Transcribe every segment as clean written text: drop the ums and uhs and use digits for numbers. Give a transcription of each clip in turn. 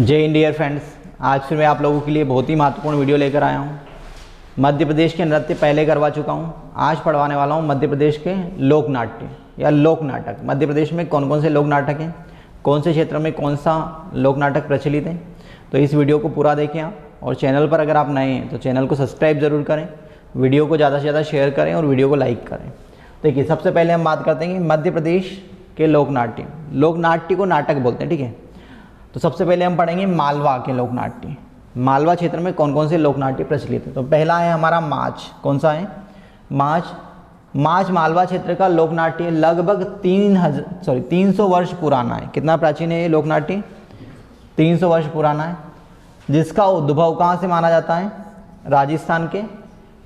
जय Hind dear friends, आज फिर मैं आप लोगों के लिए बहुत ही महत्वपूर्ण वीडियो लेकर आया हूँ। मध्य प्रदेश के नृत्य पहले करवा चुका हूँ, आज पढ़वाने वाला हूँ मध्य प्रदेश के लोक नाट्य या लोक नाटक। मध्य प्रदेश में कौन कौन से लोक नाटक हैं, कौन से क्षेत्र में कौन सा लोक नाटक प्रचलित है। तो इस वीडियो को पूरा देखें आप, और चैनल पर अगर आप नए हैं तो चैनल को सब्सक्राइब ज़रूर करें, वीडियो को ज़्यादा से ज़्यादा शेयर करें और वीडियो को लाइक करें। देखिए, सबसे पहले हम बात करते हैं कि मध्य प्रदेश के लोक नाट्य को नाटक बोलते हैं, ठीक है। तो सबसे पहले हम पढ़ेंगे मालवा के लोक नाट्य। मालवा क्षेत्र में कौन कौन से लोक नाट्य प्रचलित है। तो पहला है हमारा माच। कौन सा है? माच मालवा क्षेत्र का लोक नाट्य लगभग 300 वर्ष पुराना है। कितना प्राचीन है ये लोक नाट्य? 300 वर्ष पुराना है, जिसका उद्भव कहाँ से माना जाता है? राजस्थान के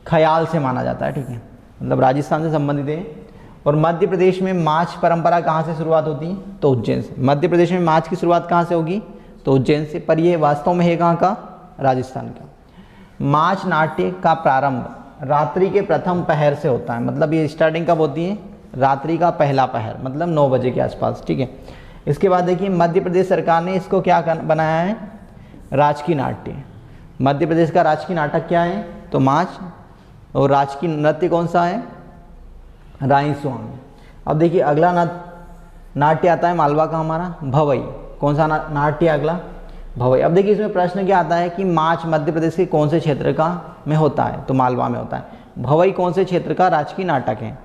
ख्याल से माना जाता है, ठीक है। मतलब राजस्थान से संबंधित है। और मध्य प्रदेश में माच परंपरा कहाँ से शुरुआत होती है? तो उज्जैन से। मध्य प्रदेश में माच की शुरुआत कहाँ से होगी? तो उज्जैन से। पर ये वास्तव में है कहाँ का? राजस्थान का। माच नाट्य का प्रारंभ रात्रि के प्रथम पहर से होता है। मतलब ये स्टार्टिंग कब होती है? रात्रि का पहला पहर, मतलब 9 बजे के आसपास, ठीक है। इसके बाद देखिए, मध्य प्रदेश सरकार ने इसको क्या बनाया है? राजकीय नाट्य। मध्य प्रदेश का राजकीय नाटक क्या है? तो माच। और राजकीय नृत्य कौन सा है? राई स्वांग। अब देखिए, अगला नाट्य आता है मालवा का हमारा भवई। कौन सा नाट्य अगला? भवई। अब देखिए, इसमें प्रश्न क्या आता है कि माच मध्य प्रदेश के कौन से क्षेत्र का में होता है? तो मालवा में होता है। भवई कौन से क्षेत्र का राजकीय नाटक है?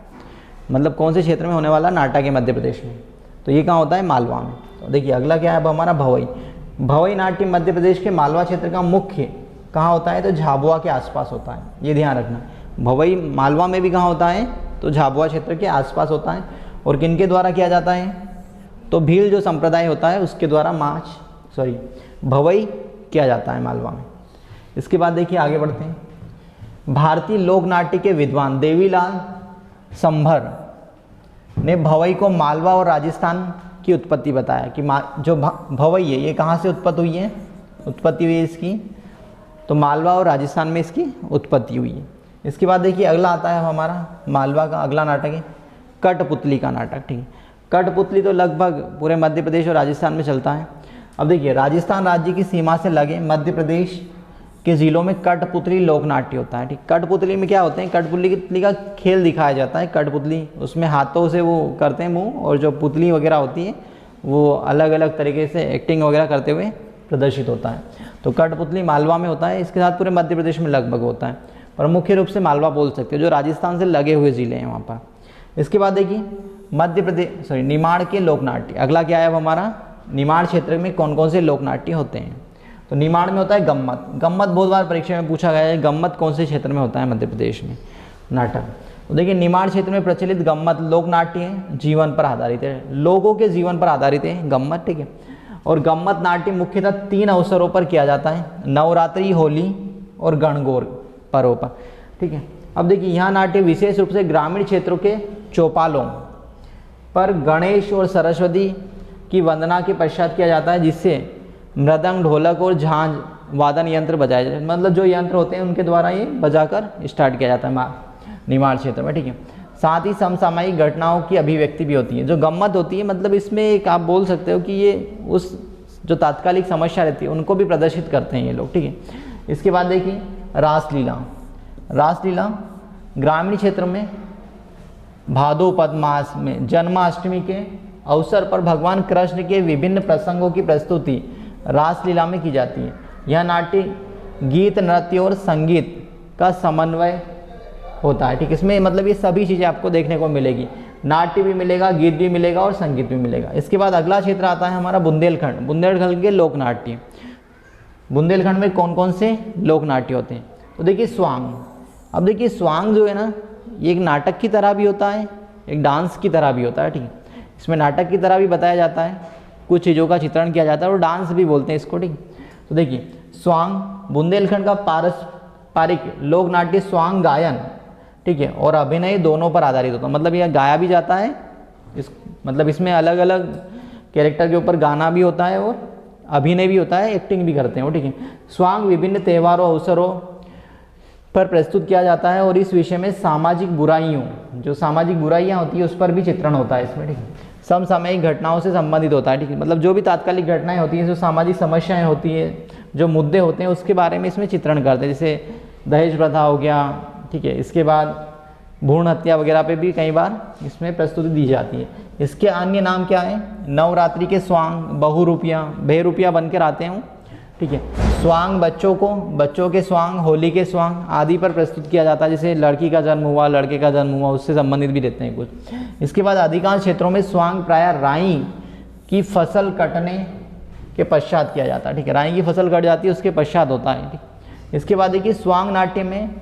मतलब कौन से क्षेत्र में होने वाला नाटक है मध्य प्रदेश में? तो ये कहाँ होता है? मालवा में। तो देखिए, अगला क्या है अब हमारा? भवई। भवई नाट्य मध्य प्रदेश के मालवा क्षेत्र का मुख्य कहाँ होता है? तो झाबुआ के आसपास होता है। ये ध्यान रखना। भवई मालवा में भी कहाँ होता है? तो झाबुआ क्षेत्र के आसपास होता है। और किनके द्वारा किया जाता है? तो भील जो संप्रदाय होता है उसके द्वारा भवई किया जाता है मालवा में। इसके बाद देखिए, आगे बढ़ते हैं। भारतीय लोक नाट्य के विद्वान देवीलाल संभर ने भवई को मालवा और राजस्थान की उत्पत्ति बताया कि जो भवई है ये कहाँ से उत्पत्ति हुई है? उत्पत्ति हुई है इसकी तो मालवा और राजस्थान में इसकी उत्पत्ति हुई है। इसके बाद देखिए, अगला आता है हमारा मालवा का अगला नाटक है कठपुतली का नाटक, ठीक है। कठपुतली तो लगभग पूरे मध्य प्रदेश और राजस्थान में चलता है। अब देखिए, राजस्थान राज्य की सीमा से लगे मध्य प्रदेश के ज़िलों में कठपुतली लोक नाट्य होता है, ठीक। कठपुतली में क्या होते हैं? कठपुतली का खेल दिखाया जाता है। कठपुतली उसमें हाथों से वो करते हैं मुँह, और जो पुतली वगैरह होती है वो अलग अलग तरीके से एक्टिंग वगैरह करते हुए प्रदर्शित होता है। तो कठपुतली मालवा में होता है। इसके साथ पूरे मध्य प्रदेश में लगभग होता है, पर मुख्य रूप से मालवा बोल सकते हो, जो राजस्थान से लगे हुए ज़िले हैं वहाँ पर। इसके बाद देखिए, निमाड़ के लोक नाट्य। अगला क्या है अब हमारा? निमाड़ क्षेत्र में कौन कौन से लोक नाट्य होते हैं? तो निमाड़ में होता है गम्मत। गम्मत बहुत बार परीक्षा में पूछा गया है, गम्मत कौन से क्षेत्र में होता है मध्य प्रदेश में नाटक? तो देखिए, निमाड़ क्षेत्र में प्रचलित गम्मत लोक नाट्य है, जीवन पर आधारित है, लोगों के जीवन पर आधारित है गम्मत, ठीक है। और गम्मत नाट्य मुख्यतः 3 अवसरों पर किया जाता है: नवरात्रि, होली और गणगौर पर्व पर, ठीक है। अब देखिए, यहाँ नाट्य विशेष रूप से ग्रामीण क्षेत्रों के चौपालों पर गणेश और सरस्वती की वंदना के पश्चात किया जाता है, जिससे मृदंग, ढोलक और झांझ वादन यंत्र बजाए जाते हैं। मतलब जो यंत्र होते हैं उनके द्वारा ये बजाकर स्टार्ट किया जाता है निमाड़ क्षेत्र में, ठीक है। साथ ही समसामयिक घटनाओं की अभिव्यक्ति भी होती है। जो गम्मत होती है, मतलब इसमें एक आप बोल सकते हो कि ये उस जो तात्कालिक समस्या रहती है उनको भी प्रदर्शित करते हैं ये लोग, ठीक है। इसके बाद देखिए, रासलीला ग्रामीण क्षेत्र में भादोपद मास में जन्माष्टमी के अवसर पर भगवान कृष्ण के विभिन्न प्रसंगों की प्रस्तुति रासलीला में की जाती है। यह नाट्य गीत, नृत्य और संगीत का समन्वय होता है, ठीक। इसमें मतलब ये सभी चीज़ें आपको देखने को मिलेगी, नाट्य भी मिलेगा, गीत भी मिलेगा और संगीत भी मिलेगा। इसके बाद अगला क्षेत्र आता है हमारा बुंदेलखंड। बुंदेलखंड के लोक नाट्य। बुंदेलखंड में कौन कौन से लोक नाट्य होते हैं? तो देखिए, स्वांग। अब देखिए, स्वांग जो है ना, ये एक नाटक की तरह भी होता है, एक डांस की तरह भी होता है, ठीक है। इसमें नाटक की तरह भी बताया जाता है, कुछ चीज़ों का चित्रण किया जाता है, और डांस भी बोलते हैं इसको, ठीक। तो देखिए, स्वांग बुंदेलखंड का पारंपरिक लोक नाट्य स्वांग गायन, ठीक है, और अभिनय दोनों पर आधारित होता है। मतलब यह गाया भी जाता है, मतलब इसमें अलग अलग कैरेक्टर के ऊपर गाना भी होता है और अभिनय भी होता है, एक्टिंग भी करते हैं वो, ठीक है। स्वांग विभिन्न त्योहारों, अवसरों पर प्रस्तुत किया जाता है, और इस विषय में सामाजिक बुराइयाँ होती है उस पर भी चित्रण होता है इसमें, ठीक है। समसामयिक घटनाओं से संबंधित होता है, ठीक है। मतलब जो भी तात्कालिक घटनाएं होती हैं, जो सामाजिक समस्याएं होती है, जो मुद्दे होते हैं, उसके बारे में इसमें चित्रण करते हैं। जैसे दहेज प्रथा हो गया, ठीक है। इसके बाद भ्रूण हत्या वगैरह पे भी कई बार इसमें प्रस्तुति दी जाती है। इसके अन्य नाम क्या है? नवरात्रि के स्वांग, बहुरूपियाँ, बेरूपियाँ बनकर आते हैं, ठीक है। स्वांग बच्चों के स्वांग, होली के स्वांग आदि पर प्रस्तुत किया जाता है। जैसे लड़की का जन्म हुआ, लड़के का जन्म हुआ, उससे संबंधित भी रहते हैं कुछ। इसके बाद अधिकांश क्षेत्रों में स्वांग प्रायः राई की फसल कटने के पश्चात किया जाता है, ठीक है। राई की फसल कट जाती है, उसके पश्चात होता है, ठीक। इसके बाद देखिए स्वांग नाट्य में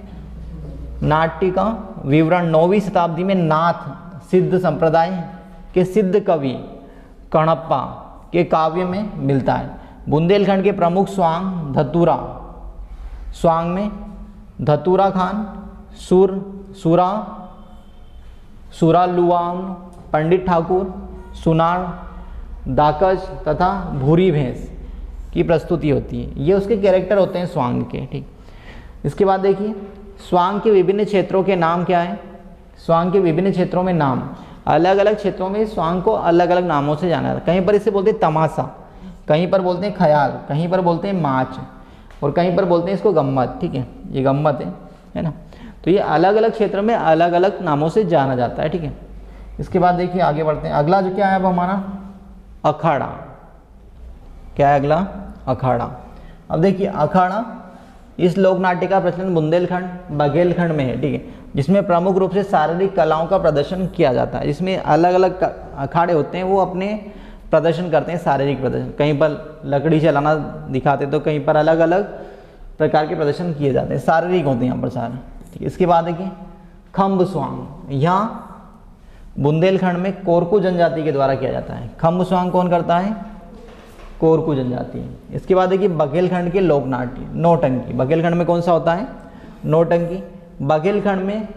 नाट्य का विवरण 9वीं शताब्दी में नाथ सिद्ध संप्रदाय के सिद्ध कवि कणप्पा के काव्य में मिलता है। बुंदेलखंड के प्रमुख स्वांग धतूरा, स्वांग में धतूरा खान, सुरालुआंग, पंडित ठाकुर, सुनार, दाकज तथा भूरी भैंस की प्रस्तुति होती है। ये उसके कैरेक्टर होते हैं स्वांग के, ठीक। इसके बाद देखिए स्वांग के विभिन्न क्षेत्रों के नाम क्या है? स्वांग के विभिन्न क्षेत्रों में नाम, अलग अलग क्षेत्रों में स्वांग को अलग अलग नामों से जाना जाता है। कहीं पर इसे बोलते हैं तमाशा, कहीं पर बोलते हैं ख्याल, कहीं पर बोलते हैं माच, और कहीं पर बोलते हैं इसको गम्मत, ठीक है। ये गम्मत है ना। तो ये अलग अलग क्षेत्र में अलग अलग नामों से जाना जाता है, ठीक है। इसके बाद देखिए आगे बढ़ते हैं। अगला जो क्या है अब हमारा अखाड़ा। क्या है अगला? अखाड़ा। अब देखिए अखाड़ा इस लोक नाट्य का प्रचलन बुंदेलखंड, बघेलखंड में है, ठीक है, जिसमें प्रमुख रूप से शारीरिक कलाओं का प्रदर्शन किया जाता है। इसमें अलग अलग अखाड़े होते हैं, वो अपने प्रदर्शन करते हैं, शारीरिक प्रदर्शन। कहीं पर लकड़ी चलाना दिखाते, तो कहीं पर अलग अलग प्रकार के प्रदर्शन किए जाते हैं, शारीरिक होते हैं यहाँ पर सारे, ठीक है। इसके बाद देखिए खम्ब स्वांग, यहाँ बुंदेलखंड में कोरकू जनजाति के द्वारा किया जाता है। खम्ब स्वांग कौन करता है? कोरकू जनजाति। इसके बाद देखिए बघेलखंड के लोक नाट्य, नौटंकी। बघेलखंड में कौन सा होता है? नौटंकी। बघेलखंड में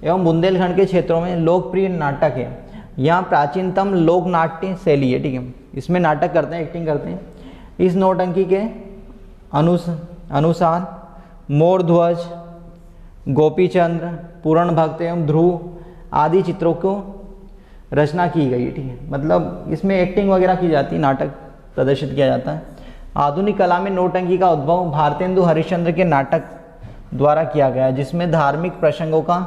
एवं बुंदेलखंड के क्षेत्रों में लोकप्रिय नाटक है। यहाँ प्राचीनतम लोक नाट्य शैली है, ठीक है। इसमें नाटक करते हैं, एक्टिंग करते हैं। इस नौटंकी के अनुसार मोरध्वज, गोपीचंद्र, पूर्ण भक्त एवं ध्रुव आदि चित्रों को रचना की गई है, ठीक है। मतलब इसमें एक्टिंग वगैरह की जाती है, नाटक प्रदर्शित किया जाता है। आधुनिक कला में नौटंकी का उद्भव भारतेंदु हरिश्चंद्र के नाटक द्वारा किया गया है, जिसमें धार्मिक प्रसंगों का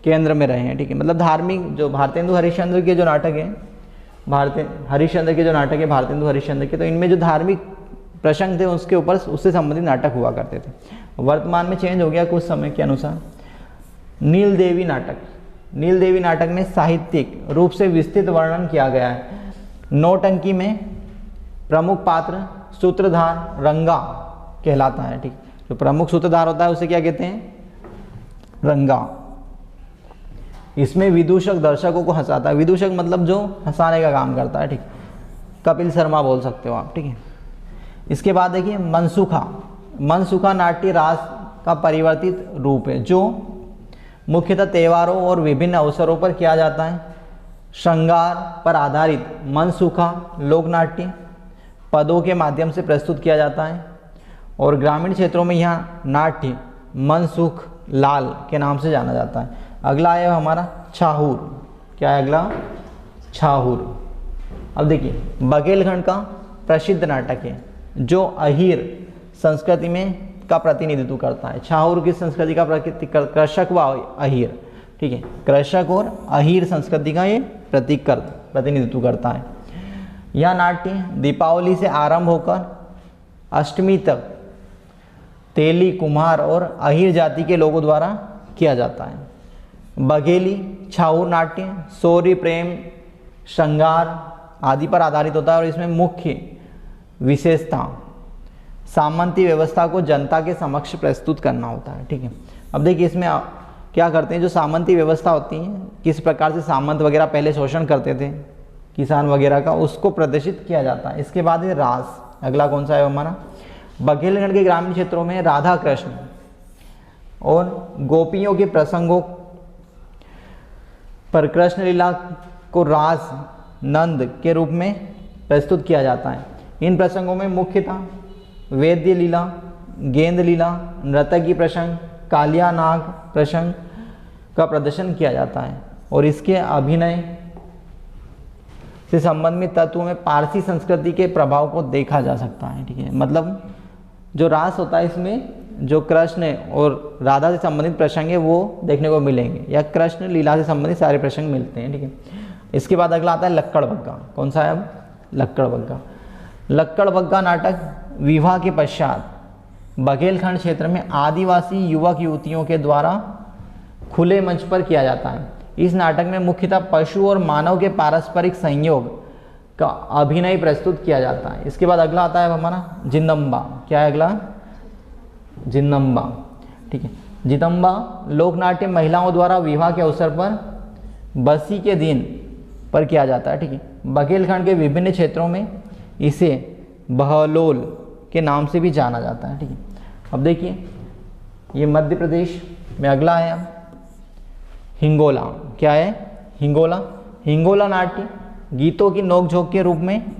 केंद्र में रहे हैं, ठीक है। मतलब धार्मिक जो भारतेंदु हरिश्चंद्र के जो नाटक है, हरिश्चंद्र के जो नाटक है भारतेंदु हरिश्चंद्र के, तो इनमें जो धार्मिक प्रसंग थे उसके ऊपर उससे संबंधित नाटक हुआ करते थे। वर्तमान में चेंज हो गया कुछ समय के अनुसार। नीलदेवी नाटक, नीलदेवी नाटक में साहित्यिक रूप से विस्तृत वर्णन किया गया है। नौटंकी में प्रमुख पात्र सूत्रधार रंगा कहलाता है, ठीक। जो प्रमुख सूत्रधार होता है उसे क्या कहते हैं? रंगा। इसमें विदूषक दर्शकों को हंसाता है। विदूषक मतलब जो हंसाने का काम करता है, ठीक। कपिल शर्मा बोल सकते हो आप, ठीक है। इसके बाद देखिए मनसुखा। मनसुखा नाट्य रास का परिवर्तित रूप है, जो मुख्यतः त्योहारों और विभिन्न अवसरों पर किया जाता है। श्रृंगार पर आधारित मनसुखा लोकनाट्य पदों के माध्यम से प्रस्तुत किया जाता है, और ग्रामीण क्षेत्रों में यह नाट्य मनसुख लाल के नाम से जाना जाता है। अगला है हमारा छाहूर। क्या है अगला? छाहूर। अब देखिए बघेलखंड का प्रसिद्ध नाटक है, जो अहीर संस्कृति में का प्रतिनिधित्व करता है। छाहूर की संस्कृति का कृषक व अहीर, ठीक है, कृषक और अहीर संस्कृति का ये प्रतिनिधित्व करता है। यह नाट्य दीपावली से आरंभ होकर अष्टमी तक तेली, कुम्हार और अहीर जाति के लोगों द्वारा किया जाता है। बघेली छाहूर नाट्य शौर्य, प्रेम, श्रृंगार आदि पर आधारित होता है, और इसमें मुख्य विशेषता सामंती व्यवस्था को जनता के समक्ष प्रस्तुत करना होता है, ठीक है। अब देखिए इसमें क्या करते हैं, जो सामंती व्यवस्था होती है, किस प्रकार से सामंत वगैरह पहले शोषण करते थे किसान वगैरह का, उसको प्रदर्शित किया जाता है। इसके बाद है रास। अगला कौन सा है हमारा? बघेलखंड के ग्रामीण क्षेत्रों में राधा कृष्ण और गोपियों के प्रसंगों पर कृष्ण लीला को रास नंद के रूप में प्रस्तुत किया जाता है। इन प्रसंगों में मुख्यतः वेद्य लीला, गेंद लीला, नर्तकी प्रसंग, कालिया नाग प्रसंग का प्रदर्शन किया जाता है, और इसके अभिनय से संबंधित तत्वों में पारसी संस्कृति के प्रभाव को देखा जा सकता है। ठीक है, मतलब जो रास होता है इसमें जो कृष्ण और राधा से संबंधित प्रसंग है वो देखने को मिलेंगे, या कृष्ण लीला से संबंधित सारे प्रसंग मिलते हैं। ठीक है, इसके बाद अगला आता है लक्कड़ बग्गा। कौन सा है अब? लक्कड़ बग्गा। लक्कड़ बग्गा नाटक विवाह के पश्चात बघेलखंड क्षेत्र में आदिवासी युवक युवतियों के द्वारा खुले मंच पर किया जाता है। इस नाटक में मुख्यतः पशु और मानव के पारस्परिक संयोग का अभिनय प्रस्तुत किया जाता है। इसके बाद अगला आता है हमारा जिंदम्बा। क्या है अगला? जिंदम्बा। ठीक है, जिदम्बा लोकनाट्य महिलाओं द्वारा विवाह के अवसर पर बसी के दिन पर किया जाता है। ठीक है, बघेलखंड के विभिन्न क्षेत्रों में इसे बहलोल के नाम से भी जाना जाता है। ठीक है, अब देखिए ये मध्य प्रदेश में अगला है हिंगोला। क्या है? हिंगोला। हिंगोला नाट्य गीतों की नोकझोंक के रूप में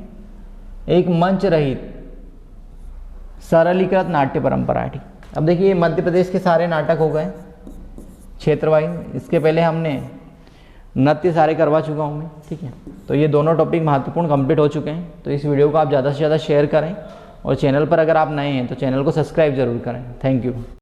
एक मंच रहित सरलीकृत नाट्य परंपरा है। ठीक, अब देखिए ये मध्य प्रदेश के सारे नाटक हो गए क्षेत्र वाइज। इसके पहले हमने नृत्य सारे करवा चुका हूँ मैं। ठीक है, तो ये दोनों टॉपिक महत्वपूर्ण कंप्लीट हो चुके हैं। तो इस वीडियो को आप ज़्यादा से ज़्यादा शेयर करें और चैनल पर अगर आप नए हैं तो चैनल को सब्सक्राइब जरूर करें। Thank you.